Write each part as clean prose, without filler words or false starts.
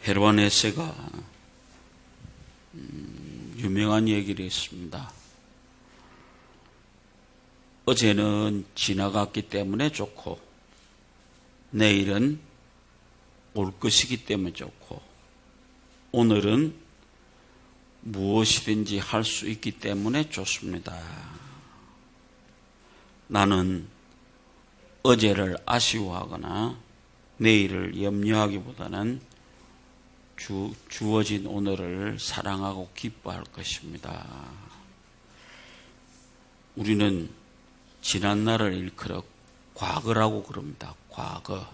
헤르만 헤세가 유명한 얘기를 했습니다. 어제는 지나갔기 때문에 좋고 내일은 올 것이기 때문에 좋고 오늘은 무엇이든지 할 수 있기 때문에 좋습니다. 나는 어제를 아쉬워하거나 내일을 염려하기보다는 주어진 오늘을 사랑하고 기뻐할 것입니다. 우리는 지난 날을 일컬어 과거라고 그럽니다. 과거.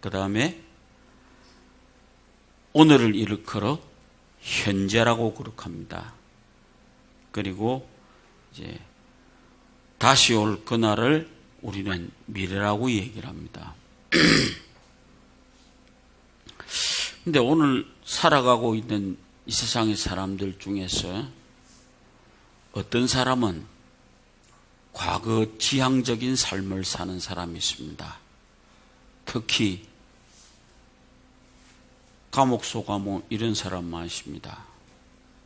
그 다음에 오늘을 일컬어 현재라고 그렇합니다. 그리고 이제 다시 올 그날을 우리는 미래라고 얘기를 합니다. 근데 오늘 살아가고 있는 이 세상의 사람들 중에서 어떤 사람은 과거 지향적인 삶을 사는 사람이 있습니다. 특히 감옥 소감옥 이런 사람 많습니다.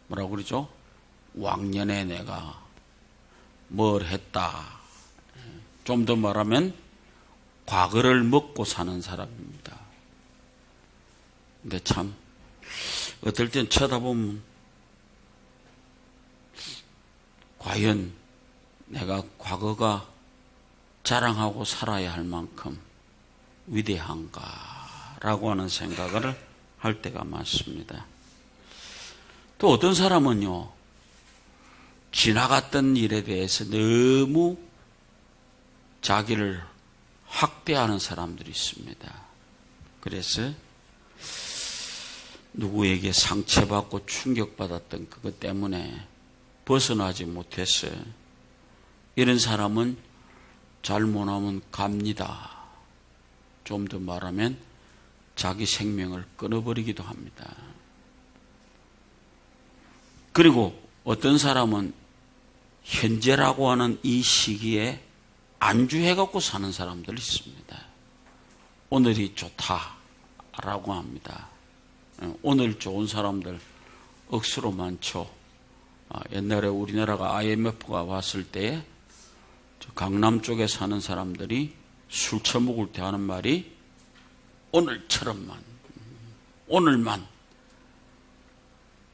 뭐라고 그러죠? 왕년에 내가 뭘 했다. 좀 더 말하면 과거를 먹고 사는 사람입니다. 근데 참 어떨 땐 쳐다보면 과연 내가 과거가 자랑하고 살아야 할 만큼 위대한가라고 하는 생각을 할 때가 많습니다. 또 어떤 사람은요, 지나갔던 일에 대해서 너무 자기를 학대하는 사람들이 있습니다. 그래서 누구에게 상처받고 충격받았던 그것 때문에 벗어나지 못해서 이런 사람은 잘못하면 갑니다. 좀 더 말하면 자기 생명을 끊어버리기도 합니다. 그리고 어떤 사람은 현재라고 하는 이 시기에 안주해갖고 사는 사람들이 있습니다. 오늘이 좋다라고 합니다. 오늘 좋은 사람들 억수로 많죠. 옛날에 우리나라가 IMF가 왔을 때에 강남 쪽에 사는 사람들이 술 처먹을 때 하는 말이 오늘처럼만,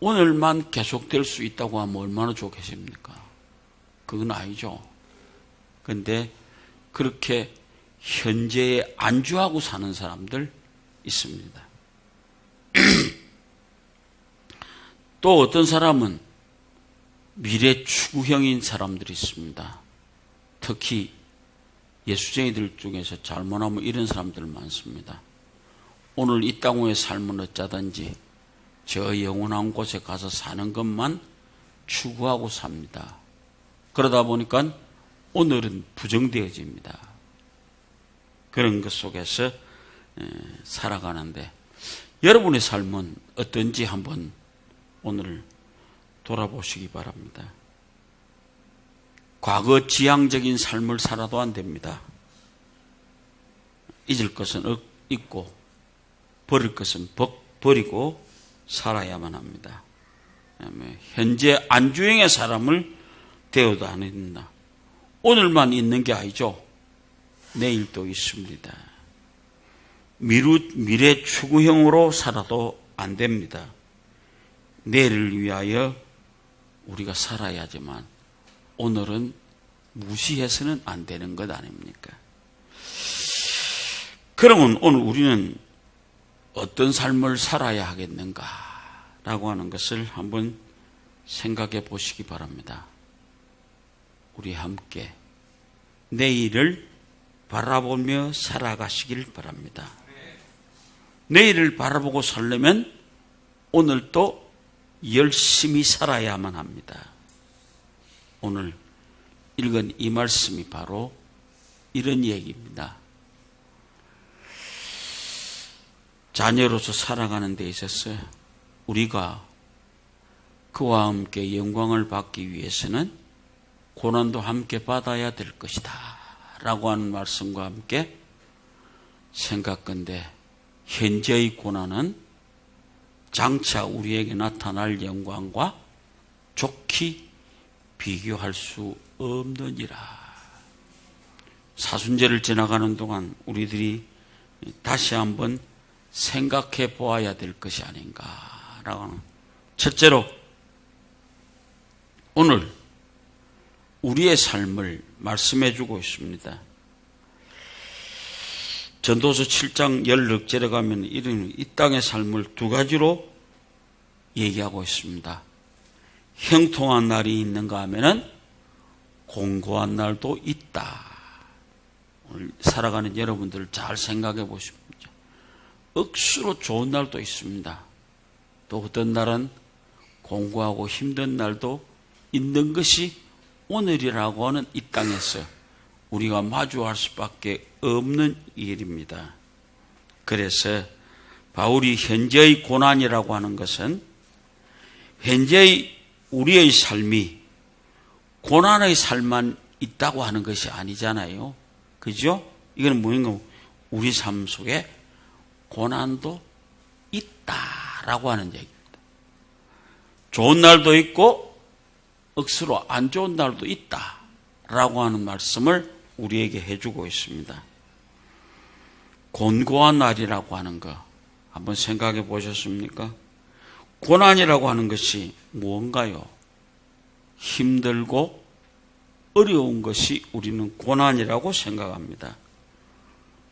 오늘만 계속될 수 있다고 하면 얼마나 좋겠습니까? 그건 아니죠. 근데 그렇게 현재에 안주하고 사는 사람들 있습니다. 또 어떤 사람은 미래 추구형인 사람들이 있습니다. 특히 예수쟁이들 중에서 잘못하면 이런 사람들 많습니다. 오늘 이 땅의 삶은 어쩌든지 저 영원한 곳에 가서 사는 것만 추구하고 삽니다. 그러다 보니까 오늘은 부정되어집니다. 그런 것 속에서 살아가는데 여러분의 삶은 어떤지 한번 오늘 돌아보시기 바랍니다. 과거 지향적인 삶을 살아도 안 됩니다. 잊을 것은 잊고 버릴 것은 버리고 살아야만 합니다. 현재 안주행의 사람을 되어도 안 됩니다. 오늘만 있는 게 아니죠. 내일도 있습니다. 미래 추구형으로 살아도 안 됩니다. 내일을 위하여 우리가 살아야지만 오늘은 무시해서는 안 되는 것 아닙니까? 그러면 오늘 우리는 어떤 삶을 살아야 하겠는가라고 하는 것을 한번 생각해 보시기 바랍니다. 우리 함께 내일을 바라보며 살아가시길 바랍니다. 내일을 바라보고 살려면 오늘도 열심히 살아야만 합니다. 오늘 읽은 이 말씀이 바로 이런 얘기입니다. 자녀로서 살아가는 데 있어서 우리가 그와 함께 영광을 받기 위해서는 고난도 함께 받아야 될 것이다 라고 하는 말씀과 함께 생각건대 현재의 고난은 장차 우리에게 나타날 영광과 좋게 비교할 수 없느니라. 사순절을 지나가는 동안 우리들이 다시 한번 생각해 보아야 될 것이 아닌가라고 하는. 첫째로 오늘 우리의 삶을 말씀해 주고 있습니다. 전도서 7장 16절에 가면 이 땅의 삶을 두 가지로 얘기하고 있습니다. 형통한 날이 있는가 하면은 공고한 날도 있다. 오늘 살아가는 여러분들 잘 생각해 보십시오. 억수로 좋은 날도 있습니다. 또 어떤 날은 공고하고 힘든 날도 있는 것이 오늘이라고 하는 이 땅에서 우리가 마주할 수밖에 없는 일입니다. 그래서 바울이 현재의 고난이라고 하는 것은 현재의 우리의 삶이 고난의 삶만 있다고 하는 것이 아니잖아요. 그죠? 이건 뭐인가? 우리 삶 속에 고난도 있다라고 하는 얘기입니다. 좋은 날도 있고 억수로 안 좋은 날도 있다라고 하는 말씀을 우리에게 해주고 있습니다. 곤고한 날이라고 하는 거 한번 생각해 보셨습니까? 고난이라고 하는 것이 무언가요? 힘들고 어려운 것이 우리는 고난이라고 생각합니다.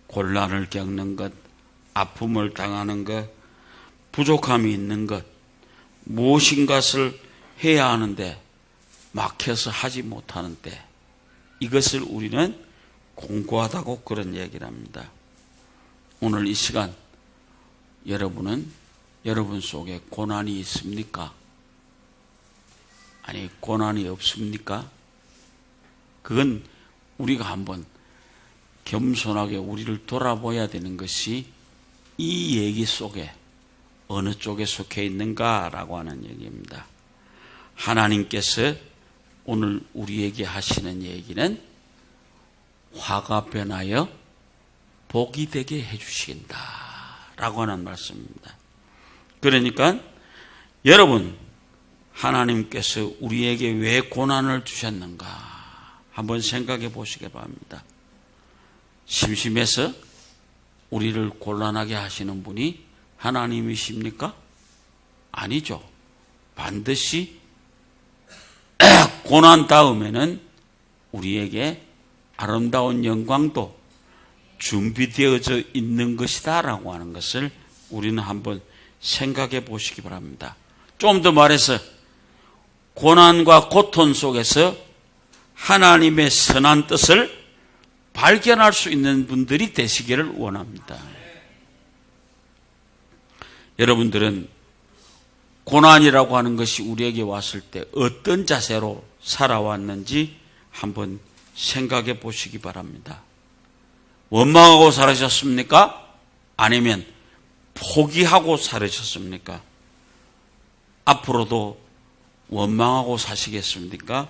곤란을 겪는 것, 아픔을 당하는 것, 부족함이 있는 것, 무엇인가를 해야 하는데 막혀서 하지 못하는 때, 이것을 우리는 공고하다고 그런 얘기를 합니다. 오늘 이 시간 여러분은 여러분 속에 고난이 있습니까? 아니, 고난이 없습니까? 그건 우리가 한번 겸손하게 우리를 돌아봐야 되는 것이 이 얘기 속에 어느 쪽에 속해 있는가라고 하는 얘기입니다. 하나님께서 오늘 우리에게 하시는 얘기는 화가 변하여 복이 되게 해주신다라고 하는 말씀입니다. 그러니까 여러분, 하나님께서 우리에게 왜 고난을 주셨는가 한번 생각해 보시기 바랍니다. 심심해서 우리를 곤란하게 하시는 분이 하나님이십니까? 아니죠. 반드시 고난 다음에는 우리에게 아름다운 영광도 준비되어져 있는 것이다 라고 하는 것을 우리는 한번 생각해 보시기 바랍니다. 좀 더 말해서 고난과 고통 속에서 하나님의 선한 뜻을 발견할 수 있는 분들이 되시기를 원합니다. 여러분들은 고난이라고 하는 것이 우리에게 왔을 때 어떤 자세로 살아왔는지 한번 생각해 보시기 바랍니다. 원망하고 살으셨습니까? 아니면 포기하고 살으셨습니까? 앞으로도 원망하고 사시겠습니까?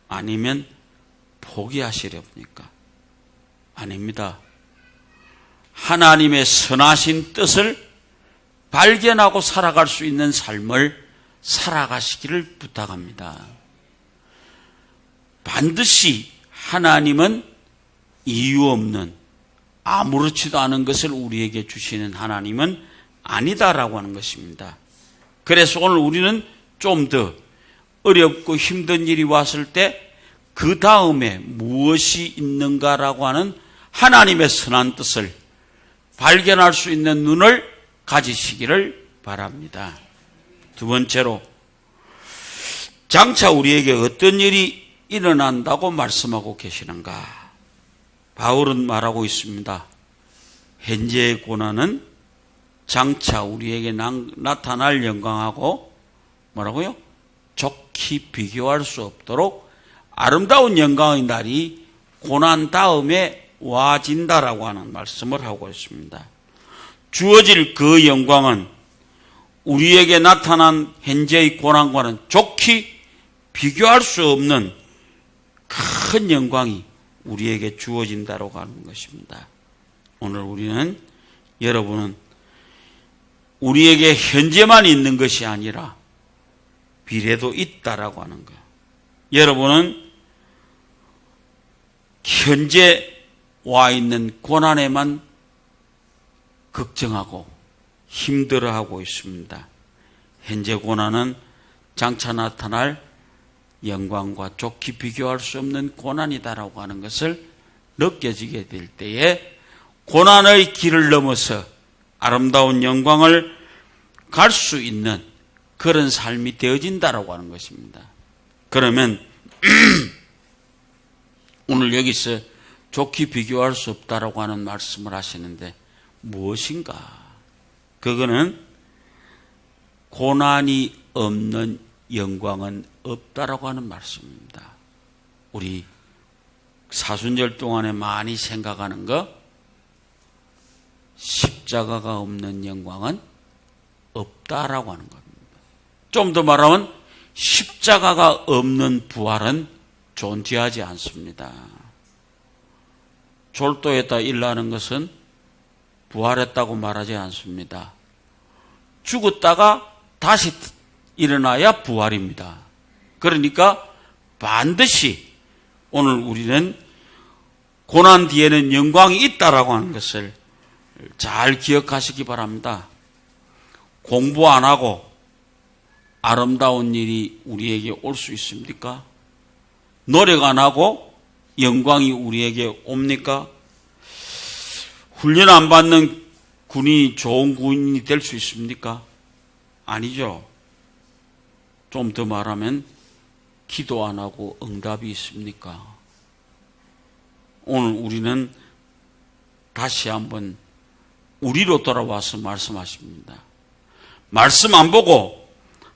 아니면 포기하시렵니까? 아닙니다. 하나님의 선하신 뜻을 발견하고 살아갈 수 있는 삶을 살아가시기를 부탁합니다. 반드시 하나님은 이유 없는 아무렇지도 않은 것을 우리에게 주시는 하나님은 아니다라고 하는 것입니다. 그래서 오늘 우리는 좀 더 어렵고 힘든 일이 왔을 때 그 다음에 무엇이 있는가라고 하는 하나님의 선한 뜻을 발견할 수 있는 눈을 가지시기를 바랍니다. 두 번째로, 장차 우리에게 어떤 일이 일어난다고 말씀하고 계시는가? 바울은 말하고 있습니다. 현재의 고난은 장차 우리에게 나타날 영광하고 뭐라고요? 좋게 비교할 수 없도록 아름다운 영광의 날이 고난 다음에 와진다라고 하는 말씀을 하고 있습니다. 주어질 그 영광은 우리에게 나타난 현재의 고난과는 좋게 비교할 수 없는 큰 영광이 우리에게 주어진다라고 하는 것입니다. 오늘 우리는, 여러분은 우리에게 현재만 있는 것이 아니라 미래도 있다라고 하는 거예요. 여러분은 현재 와 있는 고난에만 걱정하고 힘들어하고 있습니다. 현재 고난은 장차 나타날 영광과 좋게 비교할 수 없는 고난이다라고 하는 것을 느껴지게 될 때에 고난의 길을 넘어서 아름다운 영광을 갈 수 있는 그런 삶이 되어진다라고 하는 것입니다. 그러면 오늘 여기서 좋게 비교할 수 없다라고 하는 말씀을 하시는데 무엇인가? 그거는 고난이 없는 영광은 없다라고 하는 말씀입니다. 우리 사순절 동안에 많이 생각하는 거, 십자가가 없는 영광은 없다라고 하는 겁니다. 좀 더 말하면 십자가가 없는 부활은 존재하지 않습니다. 졸도에다 일어나는 것은 부활했다고 말하지 않습니다. 죽었다가 다시 일어나야 부활입니다. 그러니까 반드시 오늘 우리는 고난 뒤에는 영광이 있다라고 하는 것을 잘 기억하시기 바랍니다. 공부 안 하고 아름다운 일이 우리에게 올 수 있습니까? 노력 안 하고 영광이 우리에게 옵니까? 훈련 안 받는 군인이 좋은 군인이 될 수 있습니까? 아니죠. 좀 더 말하면 기도 안 하고 응답이 있습니까? 오늘 우리는 다시 한번 우리로 돌아와서 말씀하십니다. 말씀 안 보고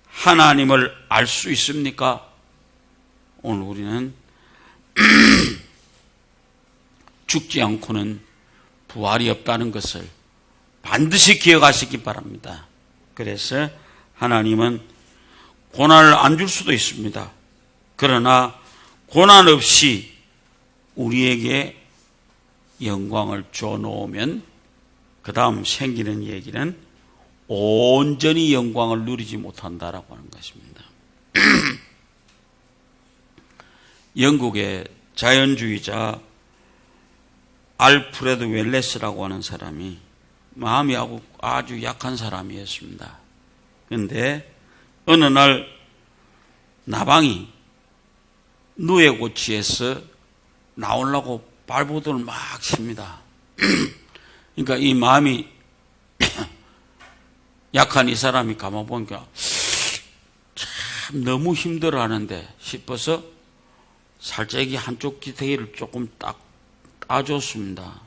하나님을 알 수 있습니까? 오늘 우리는 죽지 않고는 부활이 없다는 것을 반드시 기억하시기 바랍니다. 그래서 하나님은 고난을 안 줄 수도 있습니다. 그러나 고난 없이 우리에게 영광을 줘놓으면 그 다음 생기는 얘기는 온전히 영광을 누리지 못한다라고 하는 것입니다. 영국의 자연주의자 알프레드 웰레스라고 하는 사람이 마음이 아주 약한 사람이었습니다. 그런데 어느 날 나방이 누에고치에서 나오려고 발버둥을 막 칩니다. 그러니까 이 마음이 약한 이 사람이 가만 보니까 참 너무 힘들어하는데 싶어서 살짝이 한쪽 기태기를 조금 딱 따줬습니다.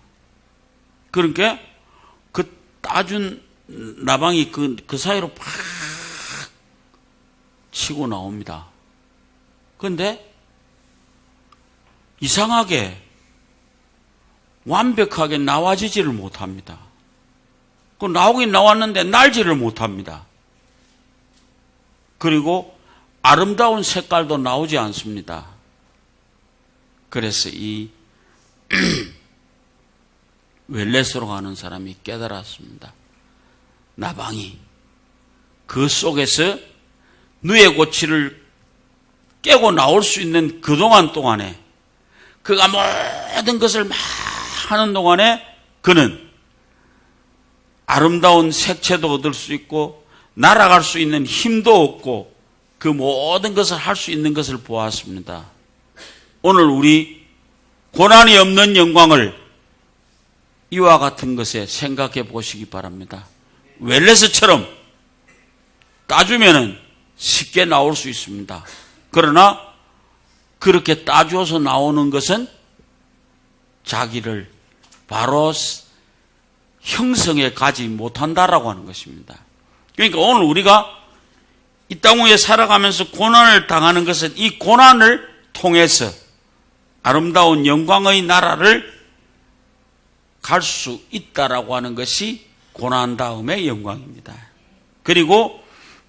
그러니까 그 따준 나방이 그 사이로 팍 치고 나옵니다. 그런데 이상하게 완벽하게 나와지지를 못합니다. 그 나오긴 나왔는데 날지를 못합니다. 그리고 아름다운 색깔도 나오지 않습니다. 그래서 이 웰레스로 가는 사람이 깨달았습니다. 나방이 그 속에서 누에고치를 깨고 나올 수 있는 그동안 동안에 그가 모든 것을 막 하는 동안에 그는 아름다운 색채도 얻을 수 있고 날아갈 수 있는 힘도 얻고 그 모든 것을 할 수 있는 것을 보았습니다. 오늘 우리 고난이 없는 영광을 이와 같은 것에 생각해 보시기 바랍니다. 웰레스처럼 따주면은 쉽게 나올 수 있습니다. 그러나 그렇게 따줘서 나오는 것은 자기를 바로 형성에 가지 못한다라고 하는 것입니다. 그러니까 오늘 우리가 이 땅 위에 살아가면서 고난을 당하는 것은 이 고난을 통해서 아름다운 영광의 나라를 갈 수 있다라고 하는 것이 고난 다음의 영광입니다. 그리고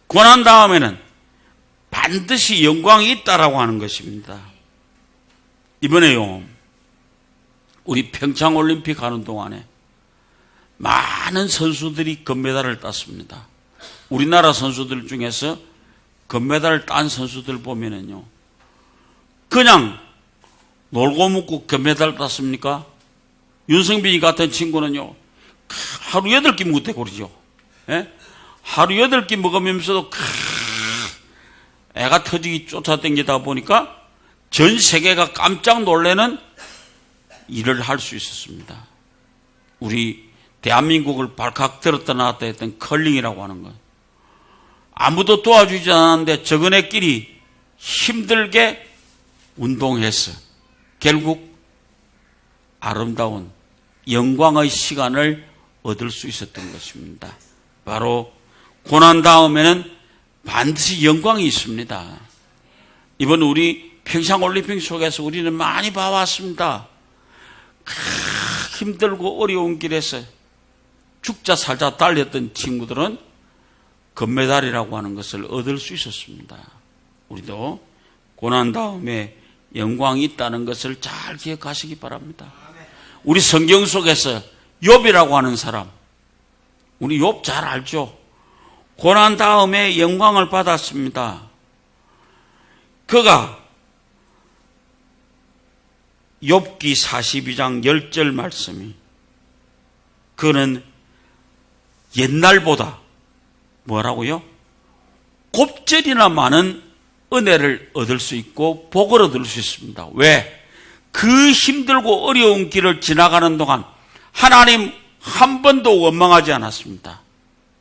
고난 다음에는 반드시 영광이 있다라고 하는 것입니다. 이번에요, 우리 평창올림픽 하는 동안에 많은 선수들이 금메달을 땄습니다. 우리나라 선수들 중에서 금메달을 딴 선수들 보면은요, 그냥 놀고 먹고 금메달 땄습니까? 윤성빈이 같은 친구는요, 하루 8끼 먹었다고 그러죠. 예? 하루 8끼 먹으면서도 애가 터지기 쫓아다니다 보니까 전 세계가 깜짝 놀라는 일을 할 수 있었습니다. 우리 대한민국을 발칵 들었다 놨다 했던 컬링이라고 하는 것. 아무도 도와주지 않았는데 저그네끼리 힘들게 운동해서 결국 아름다운 영광의 시간을 얻을 수 있었던 것입니다. 바로 고난 다음에는 반드시 영광이 있습니다. 이번 우리 평창올림픽 속에서 우리는 많이 봐왔습니다. 힘들고 어려운 길에서 죽자 살자 달렸던 친구들은 금메달이라고 하는 것을 얻을 수 있었습니다. 우리도 고난 다음에 영광이 있다는 것을 잘 기억하시기 바랍니다. 우리 성경 속에서 욥이라고 하는 사람, 우리 욥 잘 알죠? 고난 다음에 영광을 받았습니다. 그가 욥기 42장 10절 말씀이, 그는 옛날보다 뭐라고요? 곱절이나 많은 은혜를 얻을 수 있고 복을 얻을 수 있습니다. 왜? 그 힘들고 어려운 길을 지나가는 동안 하나님 한 번도 원망하지 않았습니다.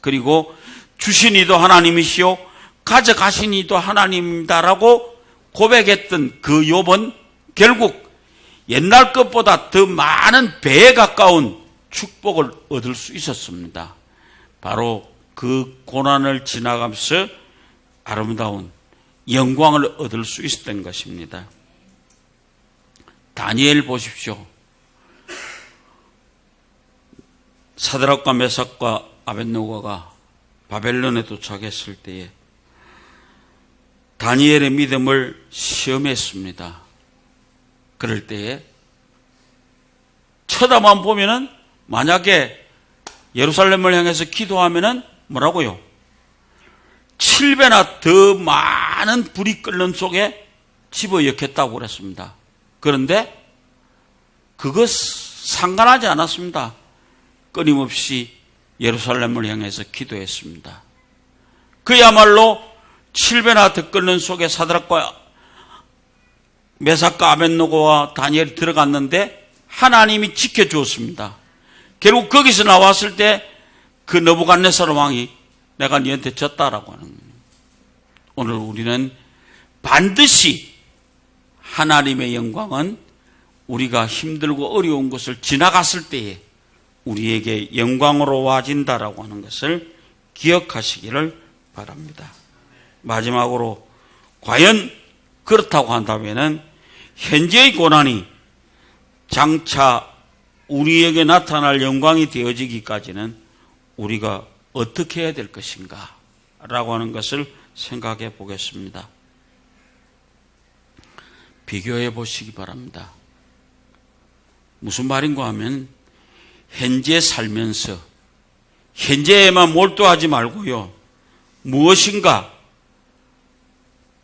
그리고 주신 이도 하나님이시오 가져가신 이도 하나님입니다라고 고백했던 그 욥은 결국 옛날 것보다 더 많은 배에 가까운 축복을 얻을 수 있었습니다. 바로 그 고난을 지나가면서 아름다운 영광을 얻을 수 있었던 것입니다. 다니엘 보십시오. 사드락과 메삭과 아벳노고가 바벨론에 도착했을 때에 다니엘의 믿음을 시험했습니다. 그럴 때에 쳐다만 보면은, 만약에 예루살렘을 향해서 기도하면은 뭐라고요? 7배나 더 많은 불이 끓는 속에 집어넣겠다고 그랬습니다. 그런데 그것 상관하지 않았습니다. 끊임없이 예루살렘을 향해서 기도했습니다. 그야말로 7배나 더 끓는 속에 사드락과 메삭과 아벳노고와 다니엘이 들어갔는데 하나님이 지켜주었습니다. 결국 거기서 나왔을 때 그 느부갓네살 왕이 내가 너한테 졌다라고 하는 거예요. 오늘 우리는 반드시 하나님의 영광은 우리가 힘들고 어려운 것을 지나갔을 때에 우리에게 영광으로 와진다라고 하는 것을 기억하시기를 바랍니다. 마지막으로 과연 그렇다고 한다면 현재의 고난이 장차 우리에게 나타날 영광이 되어지기까지는 우리가 어떻게 해야 될 것인가 라고 하는 것을 생각해 보겠습니다. 비교해 보시기 바랍니다. 무슨 말인가 하면 현재 살면서 현재에만 몰두하지 말고요, 무엇인가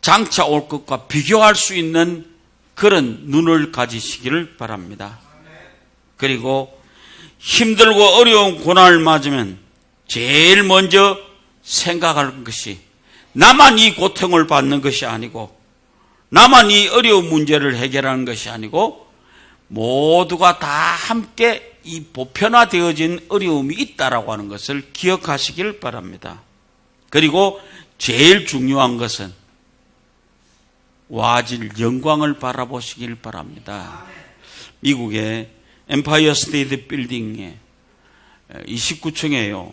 장차 올 것과 비교할 수 있는 그런 눈을 가지시기를 바랍니다. 그리고 힘들고 어려운 고난을 맞으면 제일 먼저 생각할 것이 나만 이 고통을 받는 것이 아니고, 나만 이 어려운 문제를 해결하는 것이 아니고, 모두가 다 함께 이 보편화되어진 어려움이 있다라고 하는 것을 기억하시길 바랍니다. 그리고 제일 중요한 것은 와질 영광을 바라보시길 바랍니다. 미국의 엠파이어 스테이트 빌딩에 29층에요.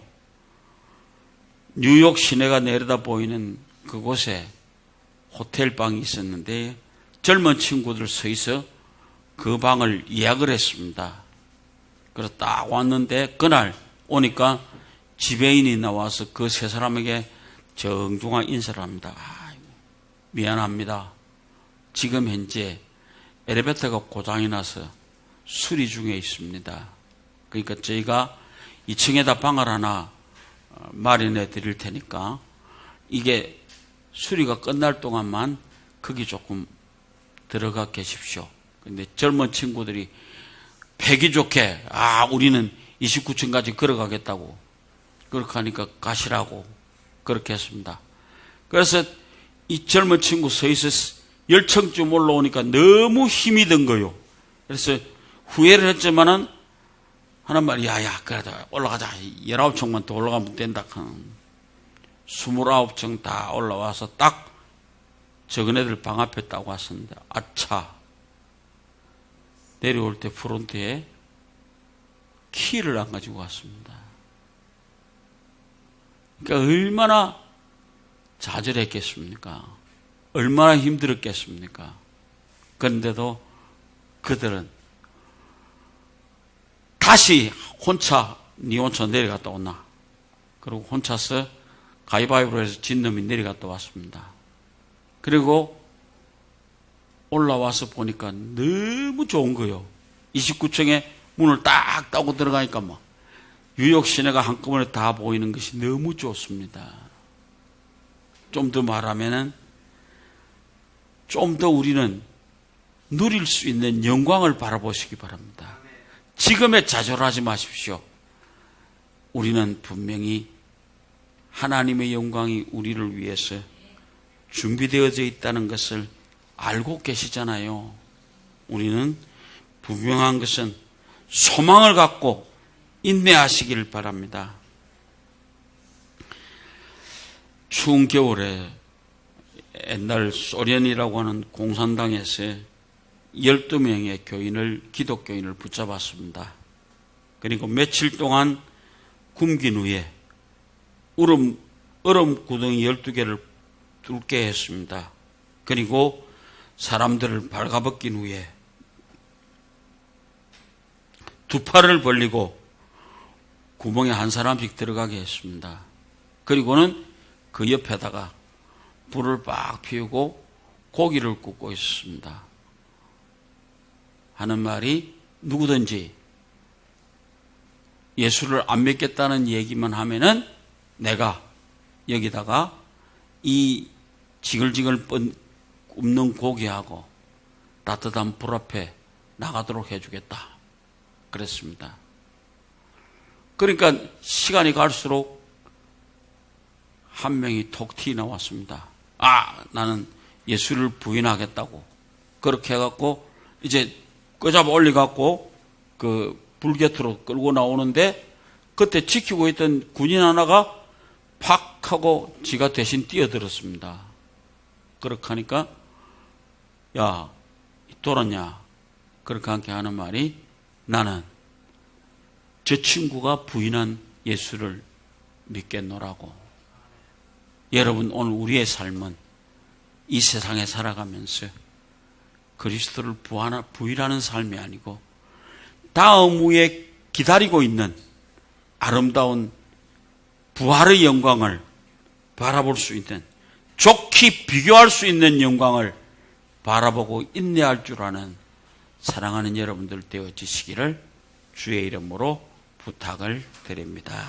뉴욕 시내가 내려다 보이는 그곳에 호텔 방이 있었는데 젊은 친구들 서 있어 그 방을 예약을 했습니다. 그래서 딱 왔는데 그날 오니까 지배인이 나와서 그 세 사람에게 정중한 인사를 합니다. 미안합니다. 지금 현재 엘리베이터가 고장이 나서 수리 중에 있습니다. 그러니까 저희가 2층에다 방을 하나 마련해 드릴 테니까 이게 수리가 끝날 동안만 거기 조금 들어가 계십시오. 근데 젊은 친구들이 패기 좋게 우리는 29층까지 걸어가겠다고 그렇게 하니까 가시라고 그렇게 했습니다. 그래서 이 젊은 친구 서 있어 10층쯤 올라오니까 너무 힘이 든 거요. 그래서 후회를 했지만은 하는 말이 야야 그래도 올라가자. 19층만 더 올라가면 된다. 29층 다 올라와서 딱 적은 애들 방 앞에 딱 왔습니다. 아차 내려올 때 프론트에 키를 안 가지고 왔습니다. 그러니까 얼마나 좌절했겠습니까? 얼마나 힘들었겠습니까? 그런데도 그들은 다시 혼자 내려갔다 온나. 그리고 혼자서 가위바위보로 해서 진 놈이 내려갔다 왔습니다. 그리고 올라와서 보니까 너무 좋은 거요. 29층에 문을 딱 따고 들어가니까 뉴욕 시내가 한꺼번에 다 보이는 것이 너무 좋습니다. 좀 더 말하면은 좀 더 우리는 누릴 수 있는 영광을 바라보시기 바랍니다. 지금에 좌절하지 마십시오. 우리는 분명히 하나님의 영광이 우리를 위해서 준비되어져 있다는 것을 알고 계시잖아요. 우리는 분명한 것은 소망을 갖고 인내하시기를 바랍니다. 추운 겨울에 옛날 소련이라고 하는 공산당에서 12명의 기독교인을 붙잡았습니다. 그리고 며칠 동안 굶긴 후에 얼음 구덩이 12개를 뚫게 했습니다. 그리고 사람들을 발가벗긴 후에 두 팔을 벌리고 구멍에 한 사람씩 들어가게 했습니다. 그리고는 그 옆에다가 불을 빡 피우고 고기를 굽고 있었습니다. 하는 말이 누구든지 예수를 안 믿겠다는 얘기만 하면은 내가 여기다가 이 지글지글 굽는 고기하고 따뜻한 불 앞에 나가도록 해주겠다. 그랬습니다. 그러니까 시간이 갈수록 한 명이 톡 튀어 나왔습니다. 나는 예수를 부인하겠다고. 그렇게 해갖고 이제 끄잡아 올려갖고 그 불 곁으로 끌고 나오는데 그때 지키고 있던 군인 하나가 팍 하고 지가 대신 뛰어들었습니다. 그렇게 하니까 야, 돌았냐? 그렇게 함께 하는 말이 나는 저 친구가 부인한 예수를 믿겠노라고. 여러분, 오늘 우리의 삶은 이 세상에 살아가면서 그리스도를 부인하는 삶이 아니고 다음 후에 기다리고 있는 아름다운 부활의 영광을 바라볼 수 있는, 좋게 비교할 수 있는 영광을 바라보고 인내할 줄 아는 사랑하는 여러분들 되어지시기를 주의 이름으로 부탁을 드립니다.